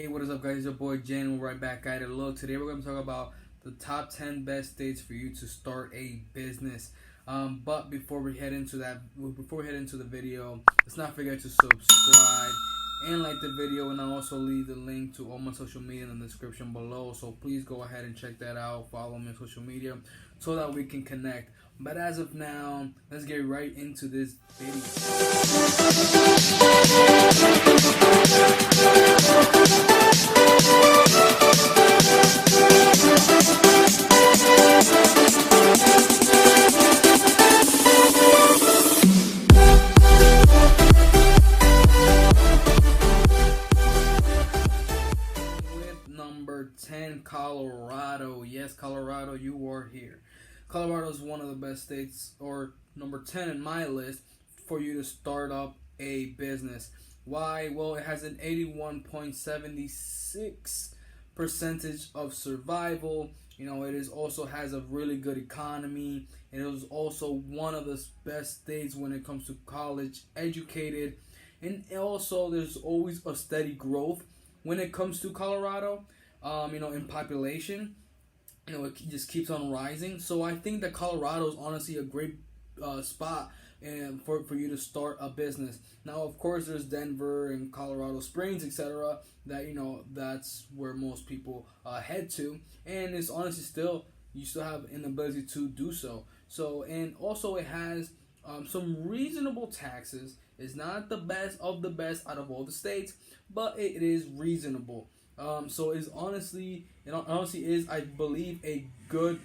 Hey, what is up, guys? It's your boy Jan. We're right back at it. Look, today we're going to talk about the top 10 best states for you to start a business. But before we head into the video, let's not forget to subscribe and like the video, and I'll also leave the link to all my social media in the description below. So please go ahead and check that out. Follow me on social media so that we can connect. But as of now, let's get right into this video. Number 10, Colorado. Yes, Colorado, you are here. Colorado is one of the best states, or number 10 in my list, for you to start up a business. Why? Well, it has an 81.76 percentage of survival. It is also has a really good economy. It is also one of the best states when it comes to college educated. And also, there's always a steady growth when it comes to Colorado, in population. It just keeps on rising. So I think that Colorado is honestly a great spot for you to start a business. Now, of course, there's Denver and Colorado Springs, etc. That that's where most people head to, and it's honestly you still have an ability to do so. So, and also it has some reasonable taxes. It's not the best of the best out of all the states, but it is reasonable. So it honestly is, I believe, a good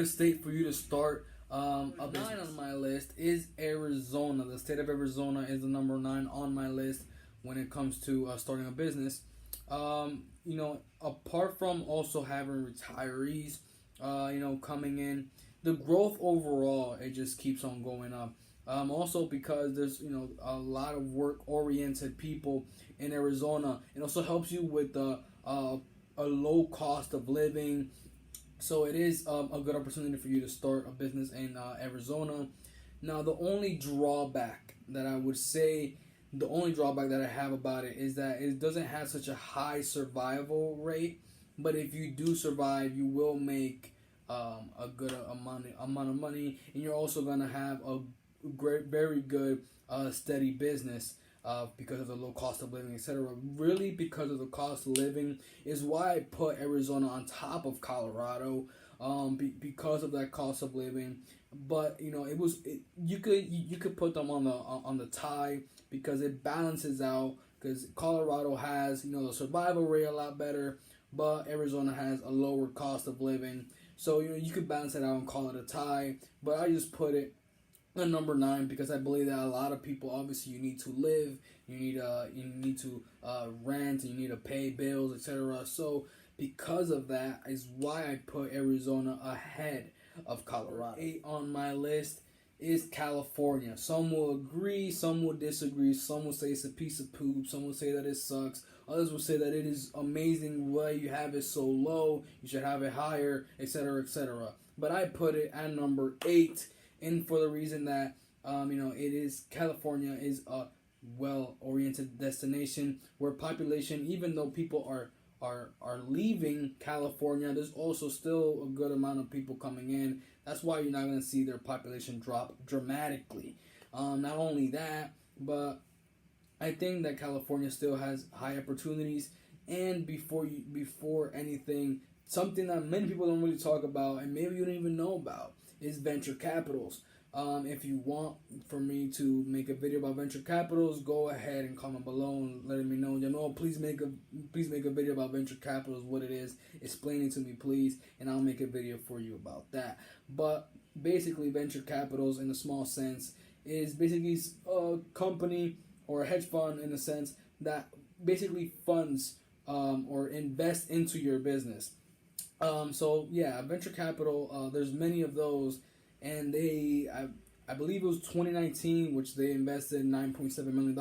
state for you to start a business. 9 on my list is Arizona. The state of Arizona is the number 9 on my list when it comes to starting a business. Apart from also having retirees, coming in, the growth overall, it just keeps on going up. Also because there's a lot of work-oriented people in Arizona. It also helps you with a low cost of living. So it is a good opportunity for you to start a business in Arizona. Now, the only drawback that I have about it is that it doesn't have such a high survival rate. But if you do survive, you will make a good amount of money, and you're also gonna have a very good steady business because of the low cost of living, etc. Really, because of the cost of living is why I put Arizona on top of Colorado, because of that cost of living. But you could put them on the tie because it balances out, because Colorado has the survival rate a lot better, but Arizona has a lower cost of living. So you could balance it out and call it a tie. But I just put it at number 9 because I believe that a lot of people, obviously, you need to live, you need to rent, and you need to pay bills, etc. So because of that is why I put Arizona ahead of Colorado. 8 on my list is California. Some will agree, some will disagree. Some will say it's a piece of poop. Some will say that it sucks. Others will say that it is amazing why you have it so low. You should have it higher, etc., etc. But I put it at number 8. And for the reason that California is a well-oriented destination where population, even though people are leaving California, there's also still a good amount of people coming in. That's why you're not going to see their population drop dramatically. Not only that, but I think that California still has high opportunities. And before anything, something that many people don't really talk about, and maybe you don't even know about, is venture capitals. If you want for me to make a video about venture capitals, go ahead and comment below and letting me know. Please make a video about venture capitals, what it is. Explain it to me, please, and I'll make a video for you about that. But basically, venture capitals, in a small sense, is basically a company or a hedge fund, in a sense, that basically funds or invest into your business. So yeah, venture capital, there's many of those, and I believe it was 2019, which they invested $9.7 million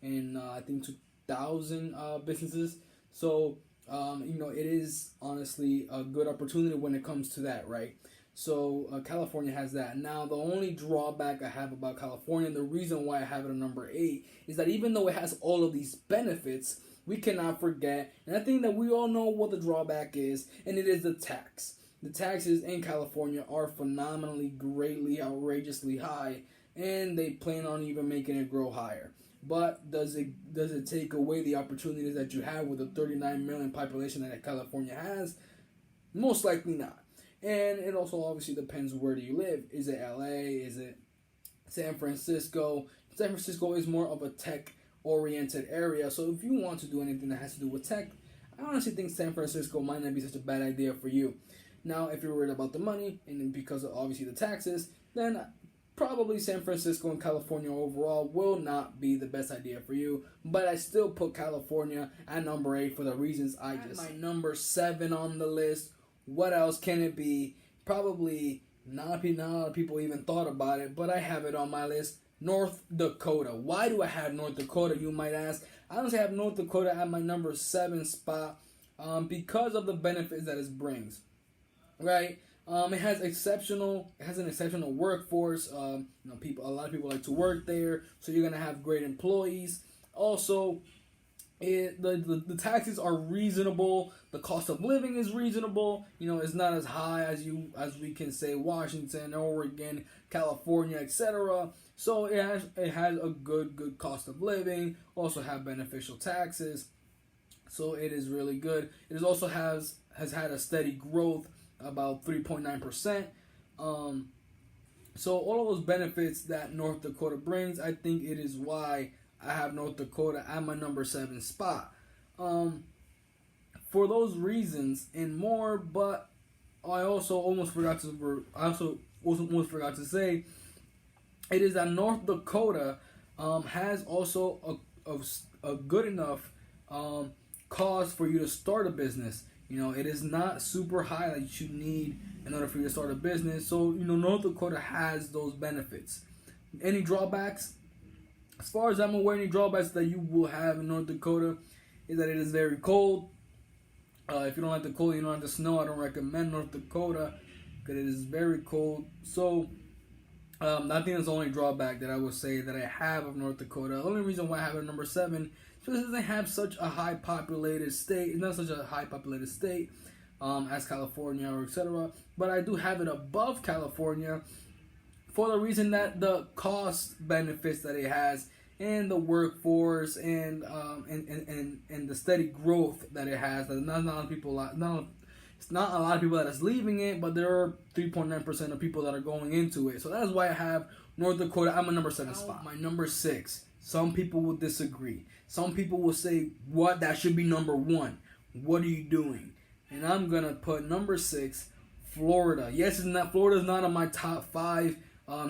in I think 2,000 businesses. So it is honestly a good opportunity when it comes to that, right? So California has that. Now, the only drawback I have about California, and the reason why I have it at number 8, is that even though it has all of these benefits, we cannot forget, and I think that we all know what the drawback is, and it is the tax. The taxes in California are phenomenally, greatly, outrageously high, and they plan on even making it grow higher. But does it take away the opportunities that you have with the 39 million population that California has? Most likely not. And it also obviously depends, where do you live? Is it LA? Is it San Francisco? San Francisco is more of a tech oriented area. So if you want to do anything that has to do with tech, I honestly think San Francisco might not be such a bad idea for you. Now, if you're worried about the money and because of obviously the taxes, then probably San Francisco and California overall will not be the best idea for you. But I still put California at number 8 for the reasons I just said. My number 7 on the list. What else can it be? Probably not a lot of people even thought about it, but I have it on my list. North Dakota. Why do I have North Dakota, you might ask? I honestly have North Dakota at my number 7 spot because of the benefits that it brings. Right? It has an exceptional workforce. A lot of people like to work there, so you're gonna have great employees. Also, the taxes are reasonable. The cost of living is reasonable. It's not as high as we can say Washington, Oregon, California, etc. So it has a good cost of living. Also have beneficial taxes. So it is really good. It also has had a steady growth, about 3.9%. So all of those benefits that North Dakota brings, I think it is why I have North Dakota at my number 7 spot. For those reasons and more, but I also almost forgot to say, it is that North Dakota has also a good enough cost for you to start a business. It is not super high that you need in order for you to start a business. So, North Dakota has those benefits. Any drawbacks? As far as I'm aware, any drawbacks that you will have in North Dakota is that it is very cold. If you don't like the cold, you don't like the snow, I don't recommend North Dakota because it is very cold. So, I think that's the only drawback that I would say that I have of North Dakota. The only reason why I have it at number 7 is because it doesn't have such a high populated state. It's not such a high populated state as California or etc. But I do have it above California for the reason that the cost benefits that it has, and the workforce, and the steady growth that it has. That not a lot of people, it's not a lot of people that is leaving it, but there are 3.9% of people that are going into it. So that's why I have North Dakota. I'm a number 7 spot. My number 6. Some people will disagree. Some people will say, "What? That should be number 1. What are you doing?" And I'm gonna put number 6, Florida. Yes, Florida's not on my top 5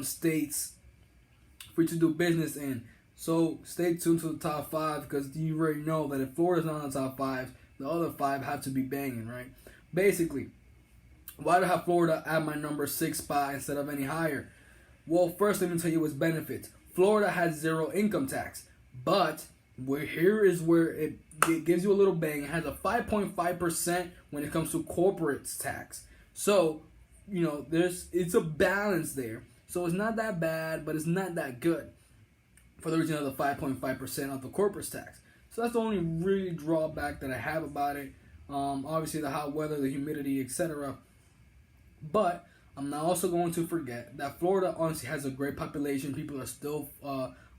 states for you to do business in. So stay tuned to the top 5, because you already know that if Florida's not on the top 5, the other 5 have to be banging, right? Basically, why do I have Florida at my number 6 spot instead of any higher? Well, first let me tell you its benefits. Florida has 0 income tax, but here is where it gives you a little bang. It has a 5.5% when it comes to corporate tax. So, it's a balance there. So it's not that bad, but it's not that good for the reason of the 5.5% of the corporate tax. So that's the only really drawback that I have about it. Obviously the hot weather, the humidity, etc. But I'm not also going to forget that Florida honestly has a great population. People are still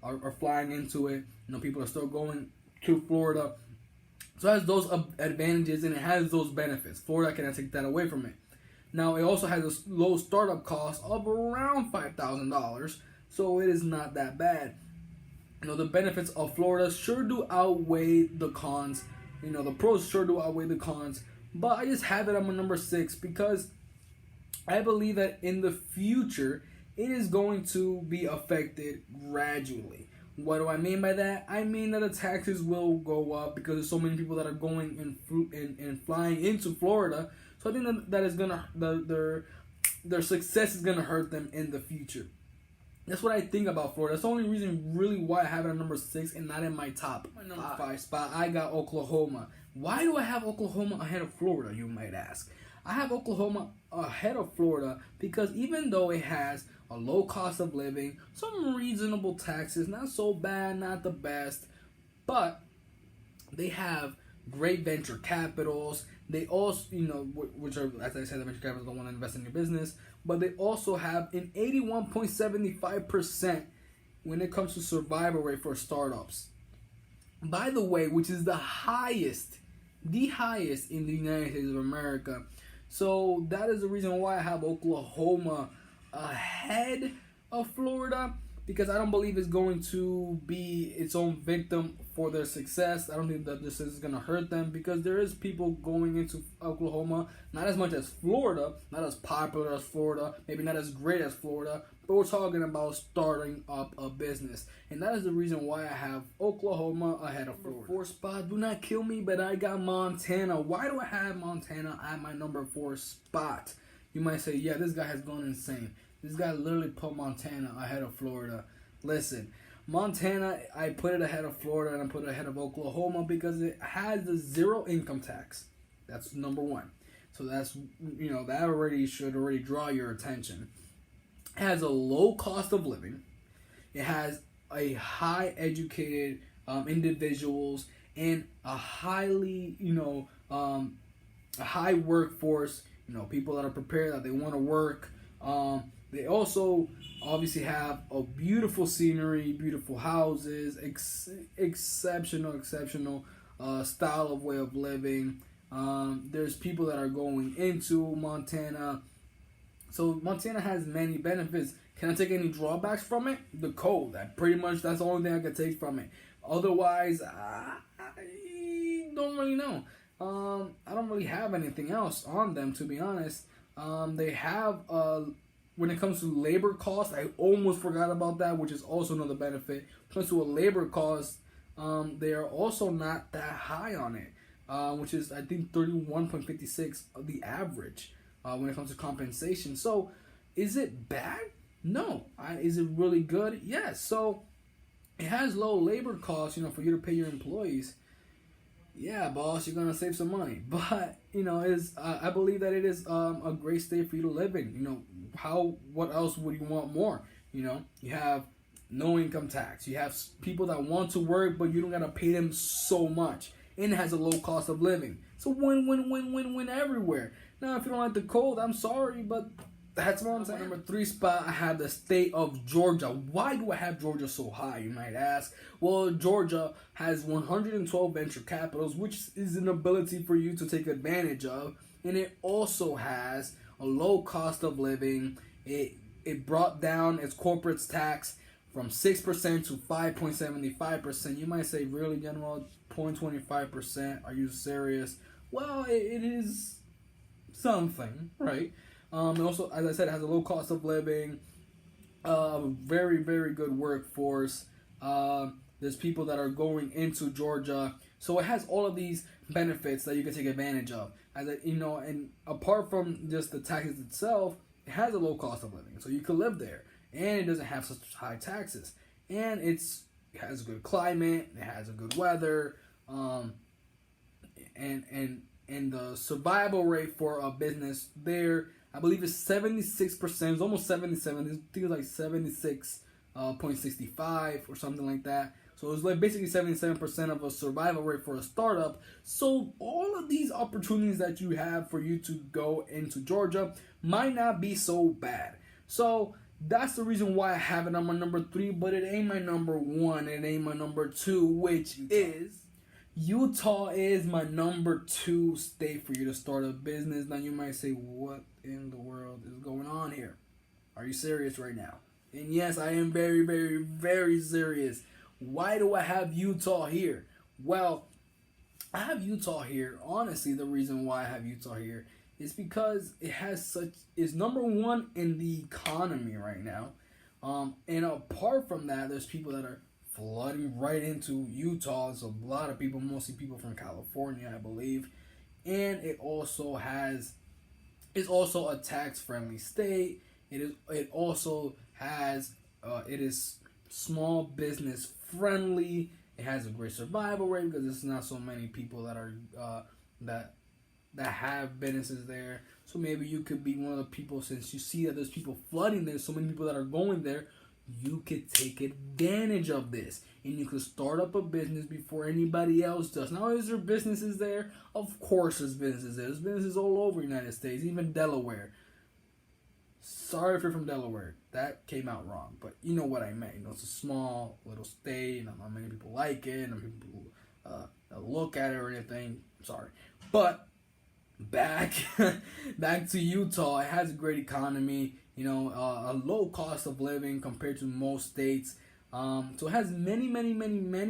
are flying into it. People are still going to Florida. So it has those advantages and it has those benefits. Florida cannot take that away from it. Now, it also has a low startup cost of around $5,000, so it is not that bad. The benefits of Florida sure do outweigh the cons. The pros sure do outweigh the cons, but I just have it on my number 6 because I believe that in the future, it is going to be affected gradually. What do I mean by that? I mean that the taxes will go up because there's so many people that are going and flying into Florida. So I think that is gonna their success is gonna hurt them in the future. That's what I think about Florida. That's the only reason really why I have it at number 6 and not in my top. My number 5 spot, I got Oklahoma. Why do I have Oklahoma ahead of Florida, you might ask? I have Oklahoma ahead of Florida because even though it has a low cost of living, some reasonable taxes, not so bad, not the best, but They have great venture capitals. They also, which are, as I said, the venture capitals don't want to invest in your business, but they also have an 81.75% when it comes to survival rate for startups. By the way, which is the highest in the United States of America. So that is the reason why I have Oklahoma ahead of Florida, because I don't believe it's going to be its own victim for their success. I don't think that this is going to hurt them, because there is people going into Oklahoma, not as much as Florida, not as popular as Florida, maybe not as great as Florida, but we're talking about starting up a business. And that is the reason why I have Oklahoma ahead of Florida. 4 spot, do not kill me, but I got Montana. Why do I have Montana at my number 4 spot? You might say, yeah, this guy has gone insane. This guy literally put Montana ahead of Florida. Listen, Montana, I put it ahead of Florida and I put it ahead of Oklahoma because it has the 0 income tax. That's number 1. So that's, that should draw your attention. It has a low cost of living. It has a high educated individuals and a highly, a high workforce. People that are prepared, that they want to work. They also obviously have a beautiful scenery, beautiful houses, exceptional style of way of living. There's people that are going into Montana. So Montana has many benefits. Can I take any drawbacks from it? The cold. That's the only thing I can take from it. Otherwise, I don't really know. I don't really have anything else on them, to be honest. They have, when it comes to labor costs, I almost forgot about that, which is also another benefit. When it comes to a labor cost, they are also not that high on it, which is, I think, 31.56 of the average when it comes to compensation. So, is it bad? No. Is it really good? Yes. So, it has low labor costs, for you to pay your employees. Yeah, boss, you're gonna save some money, but I believe that it is a great state for you to live in. What else would you want more? You have no income tax. You have people that want to work, but you don't gotta pay them so much, and it has a low cost of living. So win everywhere. Now, if you don't like the cold, I'm sorry, but that's what I'm saying. Number 3 spot, I have the state of Georgia. Why do I have Georgia so high, you might ask? Well, Georgia has 112 venture capitals, which is an ability for you to take advantage of. And it also has a low cost of living. It brought down its corporate tax from 6% to 5.75%. You might say, really, General, 0.25%? Are you serious? Well, it is something, right? And also, as I said, it has a low cost of living, very, very good workforce. There's people that are going into Georgia. So it has all of these benefits that you can take advantage of. And apart from just the taxes itself, it has a low cost of living. So you can live there. And it doesn't have such high taxes. And it has a good climate. It has a good weather. And the survival rate for a business there, I believe it's 76%. It's almost 77. I think it's like 76.65 or something like that. So it's like basically 77% of a survival rate for a startup. So all of these opportunities that you have for you to go into Georgia might not be so bad. So that's the reason why I have it on my number 3, but it ain't my number 1. It ain't my number 2, which is Utah is my number 2 state for you to start a business. Now you might say, what in the world is going on here? Are you serious right now? And yes, I am very, very, very serious. Why do I have Utah here? Well, I have Utah here. Honestly, the reason why I have Utah here is because it's number 1 in the economy right now. And apart from that, there's people that are flooding right into Utah. So a lot of people, mostly people from California, I believe. And it's also a tax-friendly state. It is small business friendly. It has a great survival rate because there's not so many people that are that have businesses there. So maybe you could be one of the people, since you see that there's people flooding there, so many people that are going there. you could take advantage of this. And you could start up a business before anybody else does. Now, is there businesses there? Of course there's businesses there. There's businesses all over the United States, even Delaware. Sorry if you're from Delaware. That came out wrong. But you know what I meant. You know, it's a small little state. Not many people like it. Not many people look at it or anything. Sorry. But back to Utah. It has a great economy. You know, a low cost of living compared to most states. So it has many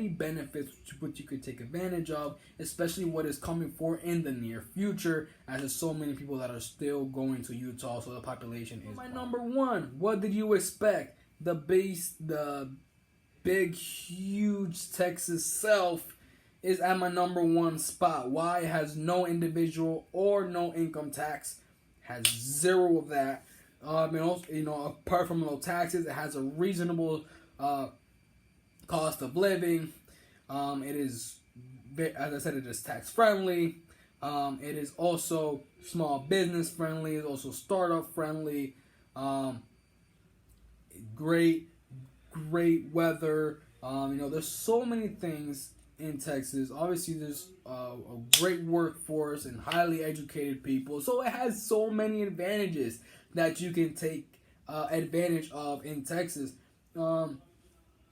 benefits which you could take advantage of, especially what is coming for in the near future, as there's so many people that are still going to Utah, so the population is... My number one, what did you expect? The big, huge Texas self is at my number one spot. Why? It has no individual or no income tax, has zero of that. Also, you know, apart from low taxes, it has a reasonable cost of living. It is, as I said, it is tax friendly. It is also small business friendly. It's also startup friendly. Great weather. You know, there's so many things in Texas. Obviously, there's a great workforce and highly educated people. So it has so many advantages that you can take advantage of in Texas.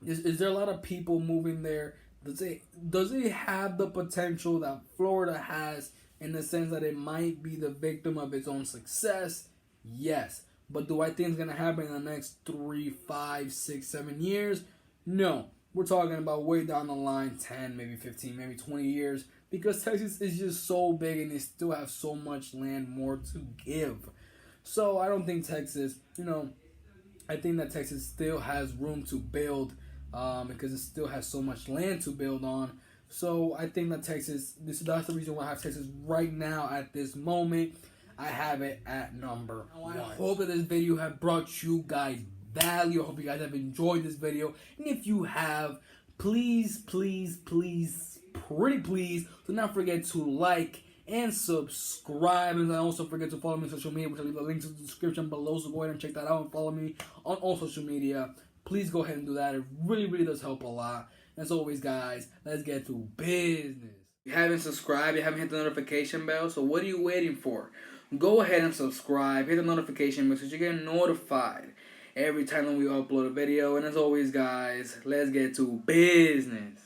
Is there a lot of people moving there? Does it have the potential that Florida has, in the sense that it might be the victim of its own success? Yes. But do I think it's going to happen in the next 3, 5, 6, 7 years? No. We're talking about way down the line, 10, maybe 15, maybe 20 years, because Texas is just so big and they still have so much land more to give. So I don't think Texas, you know, I think that Texas still has room to build, because it still has so much land to build on. So I think that that's the reason why I have Texas right now at this moment. I have it at number one. I hope that this video has brought you guys value. I hope you guys have enjoyed this video. And if you have, please, pretty please, do not forget to like and subscribe. And don't also forget to follow me on social media, which I'll leave the links in the description below. So go ahead and check that out and follow me on all social media. Please go ahead and do that. It really does help a lot. As always, guys, let's get to business. If you haven't subscribed, you haven't hit the notification bell, so what are you waiting for? Go ahead and subscribe, hit the notification bell so you get notified every time that we upload a video. And as always, guys, let's get to business.